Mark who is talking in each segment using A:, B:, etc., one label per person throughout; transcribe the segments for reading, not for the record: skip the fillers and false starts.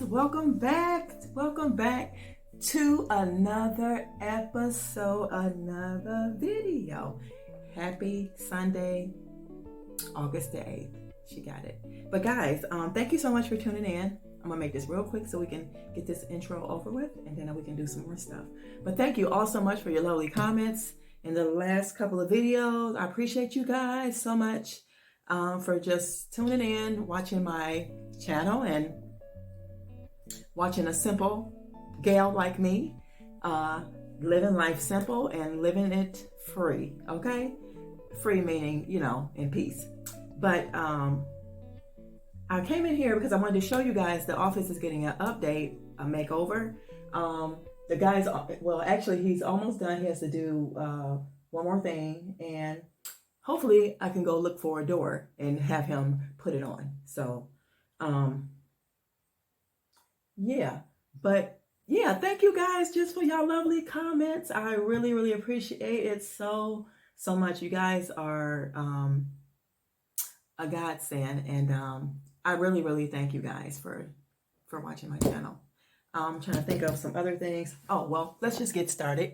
A: welcome back to another episode, another video. Happy Sunday, August the 8th. She got it. But guys, thank you so much for tuning in. I'm gonna make this real quick so we can get this intro over with, and then we can do some more stuff. But thank you all so much for your lovely comments in the last couple of videos. I appreciate you guys so much for just tuning in, watching my channel, and watching a simple gal like me living life simple and living it free. Okay, free meaning, you know, in peace. But I came in here because I wanted to show you guys the office is getting an update, a makeover. The guy's, well, actually he's almost done. He has to do one more thing, and hopefully I can go look for a door and have him put it on. So yeah, but yeah, thank you guys just for y'all lovely comments. I really appreciate it so much. You guys are a godsend, and I really thank you guys for watching my channel. I'm trying to think of some other things. Oh, well, let's just get started.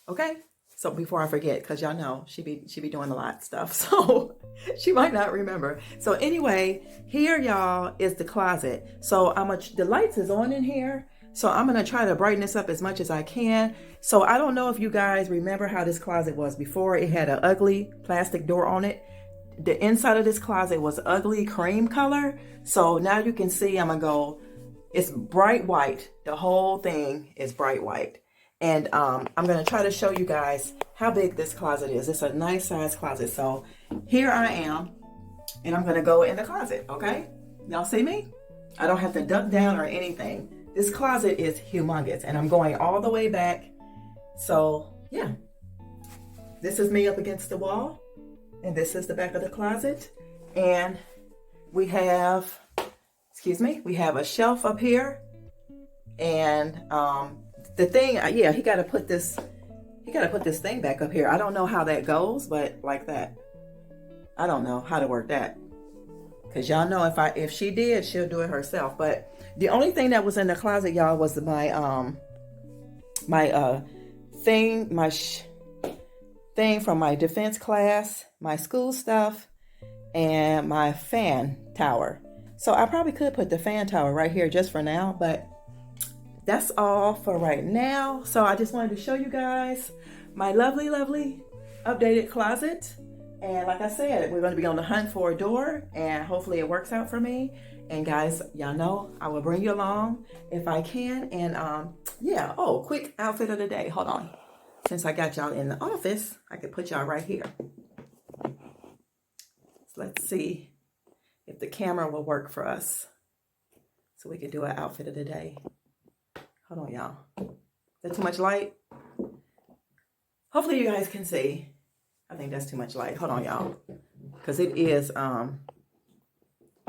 A: Okay, so before I forget, because y'all know she be doing a lot of stuff, so she might not remember. So anyway, here y'all is the closet. So the lights is on in here, so I'm gonna try to brighten this up as much as I can. So I don't know if you guys remember how this closet was before. It had an ugly plastic door on it. The inside of this closet was ugly cream color. So now you can see it's bright white. The whole thing is bright white. And I'm going to try to show you guys how big this closet is. It's a nice size closet. So here I am, and I'm going to go in the closet, okay? Y'all see me? I don't have to duck down or anything. This closet is humongous, and I'm going all the way back. So yeah, this is me up against the wall, and this is the back of the closet. And we have, we have a shelf up here, and the thing, yeah, he got to put this thing back up here. I don't know how that goes, but like that. I don't know how to work that. Cause y'all know if she did, she'll do it herself. But the only thing that was in the closet, y'all, was my thing from my defense class, my school stuff, and my fan tower. So I probably could put the fan tower right here just for now, but that's all for right now. So I just wanted to show you guys my lovely updated closet. And like I said, we're going to be on the hunt for a door, and hopefully it works out for me. And guys, y'all know I will bring you along if I can. And yeah, oh, quick outfit of the day. Hold on. Since I got y'all in the office, I could put y'all right here. So let's see if the camera will work for us, so we can do an outfit of the day. Hold on, y'all. Is that too much light? Hopefully you guys can see. I think that's too much light. Hold on, y'all. Because it is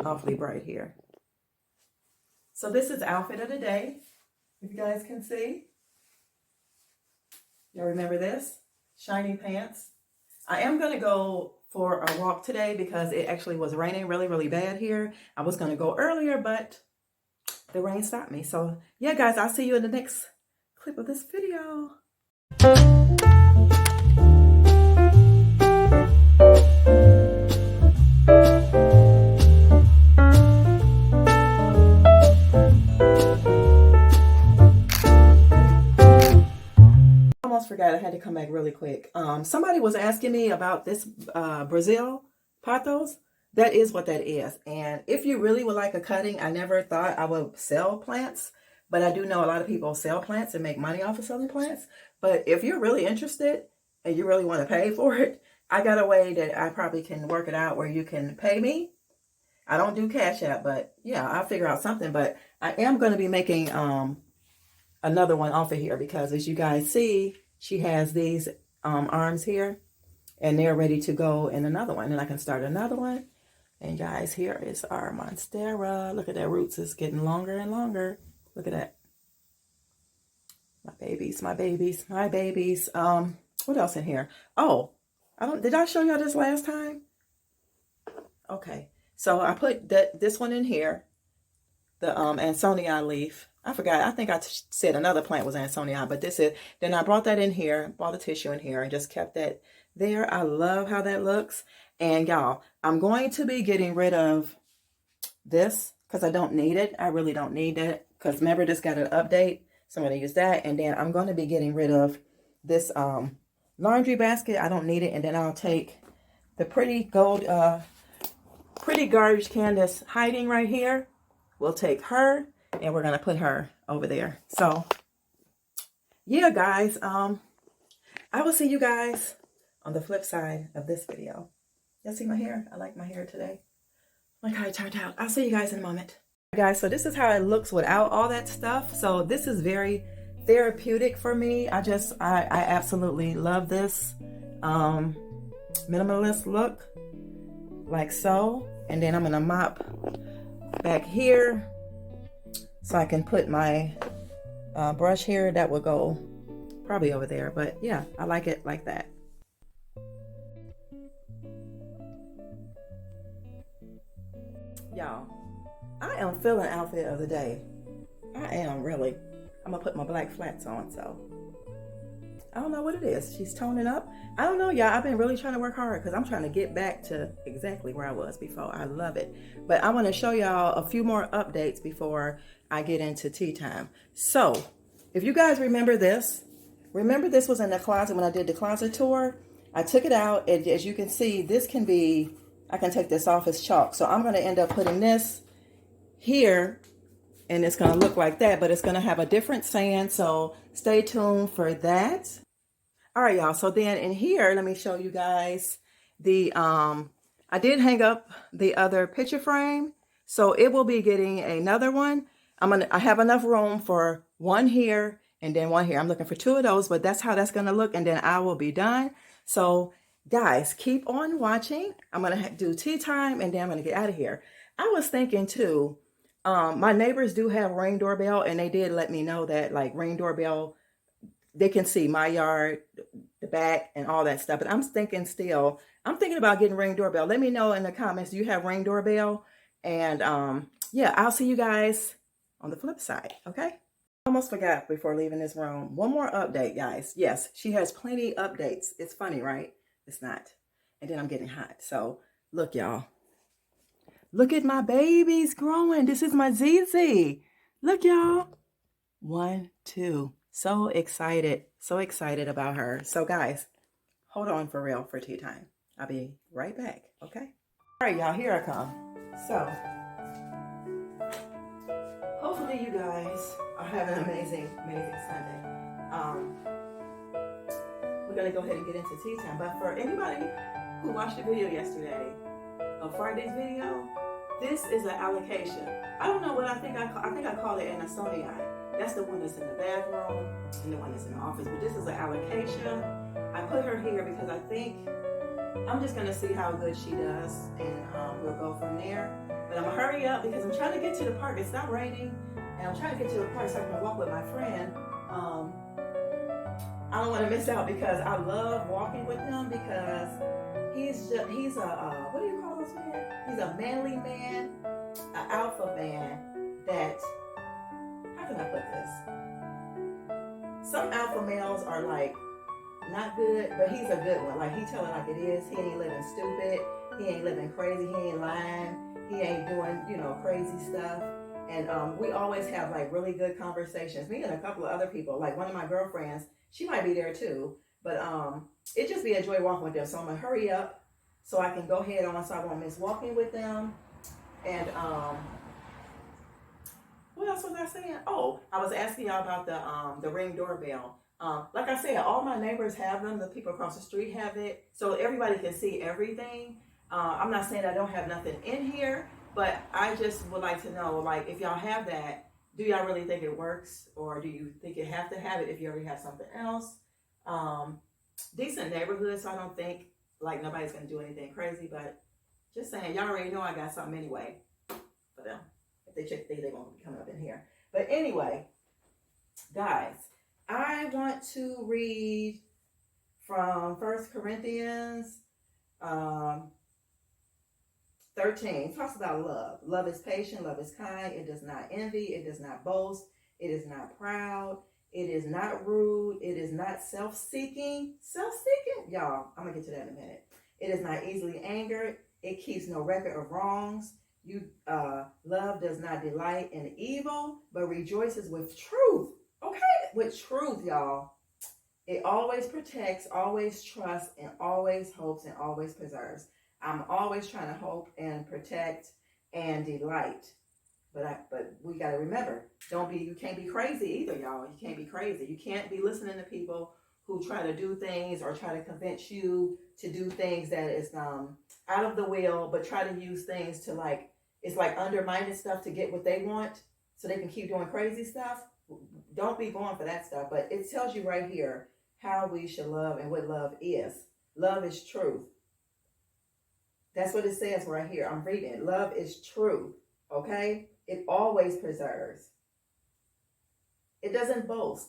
A: awfully bright here. So this is outfit of the day. If you guys can see. Y'all remember this? Shiny pants. I am going to go for a walk today because it actually was raining really bad here. I was going to go earlier, but the rain stopped me. So yeah, guys, I'll see you in the next clip of this video. Almost forgot, I had to come back really quick. Somebody was asking me about this Brazil pothos. That is what that is. And if you really would like a cutting, I never thought I would sell plants, but I do know a lot of people sell plants and make money off of selling plants. But if you're really interested and you really want to pay for it, I got a way that I probably can work it out where you can pay me. I don't do Cash App, but yeah, I'll figure out something. But I am going to be making another one off of here because, as you guys see, she has these arms here, and they're ready to go in another one, and I can start another one. And guys, here is our monstera. Look at that, roots is getting longer and longer. Look at that. My babies. What else in here? Oh, did I show y'all this last time? Okay, so I put this one in here. the Ansonia leaf. I forgot. I think I said another plant was Ansonia, but this is, then I brought that in here, brought the tissue in here and just kept that there. I love how that looks. And y'all, I'm going to be getting rid of this because I don't need it. I really don't need it because remember this got an update. So I'm going to use that. And then I'm going to be getting rid of this laundry basket. I don't need it. And then I'll take the pretty gold, pretty garbage can that's hiding right here. We'll take her and we're going to put her over there. So yeah, guys, I will see you guys on the flip side of this video. Y'all see my hair? I like my hair today. Like how it turned out. I'll see you guys in a moment. Guys, so this is how it looks without all that stuff. So this is very therapeutic for me. I absolutely love this minimalist look, like so. And then I'm gonna mop back here so I can put my brush here. That will go probably over there, but yeah, I like it like that. Y'all, I am feeling outfit of the day. I am really. I'm gonna put my black flats on, so I don't know what it is. She's toning up. I don't know, y'all. I've been really trying to work hard because I'm trying to get back to exactly where I was before. I love it. But I want to show y'all a few more updates before I get into tea time. So if you guys remember this was in the closet when I did the closet tour. I took it out, and as you can see, this can be, I can take this off as chalk. So I'm going to end up putting this here, and it's going to look like that, but it's going to have a different sand. So stay tuned for that. All right, y'all. So then in here, let me show you guys the, I did hang up the other picture frame. So it will be getting another one. I have enough room for one here and then one here. I'm looking for 2 of those, but that's how that's going to look. And then I will be done. So guys, keep on watching. I'm going to do tea time and then I'm going to get out of here. I was thinking too, my neighbors do have Ring doorbell, and they did let me know that like Ring doorbell, they can see my yard, the back, and all that stuff. But I'm thinking about getting Ring doorbell. Let me know in the comments, do you have Ring doorbell? And yeah, I'll see you guys on the flip side, okay? Almost forgot before leaving this room. One more update, guys. Yes, she has plenty updates. It's funny, right? It's not. And then I'm getting hot. So look, y'all. Look at my babies growing. This is my ZZ. Look, y'all. 1, 2. So excited. So excited about her. So guys, hold on for real for tea time. I'll be right back, okay? All right, y'all, here I come. So hopefully you guys are having an amazing, amazing Sunday. We're going to go ahead and get into tea time. But for anybody who watched the video yesterday, of Friday's video, this is an allocation. I don't know what I think I call it an Ansonia. That's the one that's in the bathroom and the one that's in the office. But this is an allocation. I put her here because I think I'm just gonna see how good she does, and we'll go from there. But I'm gonna hurry up because I'm trying to get to the park. It's not raining, and I'm trying to get to the park so I can walk with my friend. I don't want to miss out because I love walking with him because he's a what do you call those men? He's a manly man, an alpha man that, how can I put this? Some alpha males are like not good, but he's a good one. Like he tell it like it is. He ain't living stupid. He ain't living crazy. He ain't lying. He ain't doing, crazy stuff. And we always have like really good conversations. Me and a couple of other people, like one of my girlfriends, she might be there too. But it just be a joy walking with them. So I'm gonna hurry up so I can go ahead on so I won't miss walking with them. And what else was I saying? Oh, I was asking y'all about the Ring doorbell. Like I said, all my neighbors have them. The people across the street have it, so everybody can see everything. I'm not saying I don't have nothing in here, but I just would like to know, like, if y'all have that, do y'all really think it works, or do you think you have to have it if you already have something else? Decent neighborhood, so I don't think like nobody's gonna do anything crazy. But just saying, y'all already know I got something anyway for them. If they check, they won't be coming up in here. But anyway, guys, I want to read from 1 Corinthians 13. 13 talks about love. Love is patient, love is kind, it does not envy, it does not boast, it is not proud, it is not rude, it is not self-seeking. Self-seeking? Y'all, I'm gonna get to that in a minute. It is not easily angered, it keeps no record of wrongs. Love does not delight in evil, but rejoices with truth. Okay, with truth, y'all. It always protects, always trusts, and always hopes, and always preserves. I'm always trying to hope and protect and delight. But we got to remember, you can't be crazy either, y'all. You can't be crazy. You can't be listening to people who try to do things or try to convince you to do things that is out of the will, but try to use things to it's like undermining stuff to get what they want so they can keep doing crazy stuff. Don't be going for that stuff. But it tells you right here how we should love and what love is. Love is truth. That's what it says right here. I'm reading it. Love is truth. Okay? It always preserves. It doesn't boast.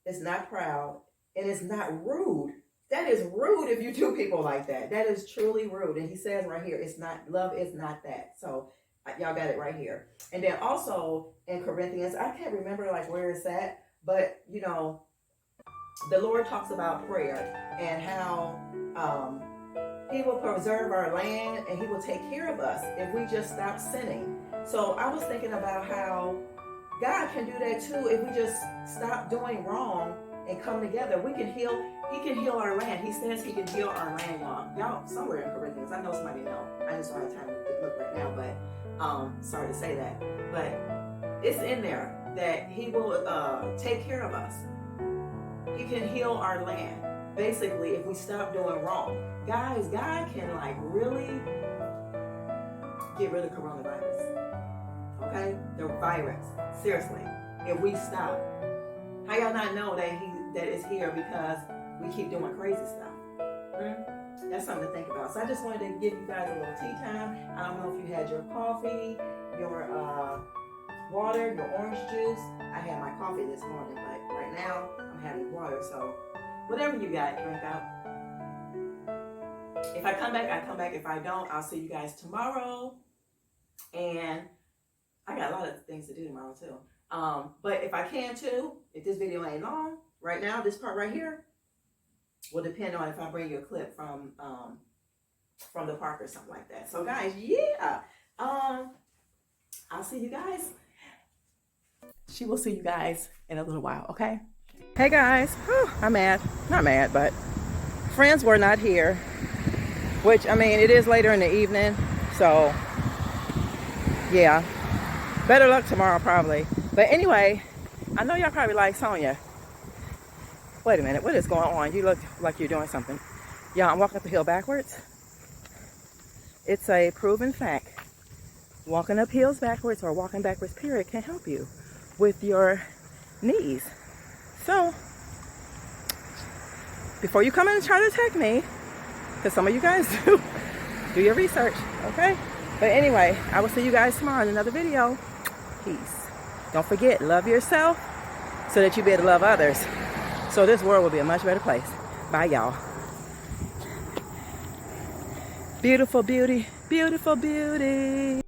A: It's not proud. And it's not rude. That is rude if you do people like that. That is truly rude. And he says right here, love is not that. So y'all got it right here. And then also in Corinthians, I can't remember where it's at, but the Lord talks about prayer and how he will preserve our land and he will take care of us if we just stop sinning. So I was thinking about how God can do that too if we just stop doing wrong and come together. We can heal. He can heal our land. He says he can heal our land, y'all. Somewhere in Corinthians. I know somebody know. I just don't have time to look right now, but sorry to say that. But it's in there that he will take care of us. He can heal our land. Basically, if we stop doing wrong. Guys, God can really get rid of coronavirus. Okay? The virus. Seriously. If we stop. How y'all not know that it's here because we keep doing crazy stuff? That's something to think about. So I just wanted to give you guys a little tea time. I don't know if you had your coffee, your water, your orange juice. I had my coffee this morning, but right now I'm having water. So whatever you got, drink out. If I come back, I come back. If I don't, I'll see you guys tomorrow. And I got a lot of things to do tomorrow too. But if I can too, if this video ain't long, right now, this part right here will depend on if I bring you a clip from the park or something like that. So guys, yeah, I'll see you guys. She will see you guys in a little while, okay? Hey guys, I'm mad. Not mad, but friends were not here, which, I mean, it is later in the evening, so yeah, better luck tomorrow probably. But anyway, I know y'all probably like, Sonia, wait a minute, what is going on? You look like you're doing something. Yeah, I'm walking up the hill backwards. It's a proven fact. Walking up hills backwards or walking backwards, period, can help you with your knees. So, before you come in and try to attack me, because some of you guys do your research, okay? But anyway, I will see you guys tomorrow in another video. Peace. Don't forget, love yourself so that you be able to love others. So this world will be a much better place. Bye, y'all. Beautiful beauty, beautiful beauty.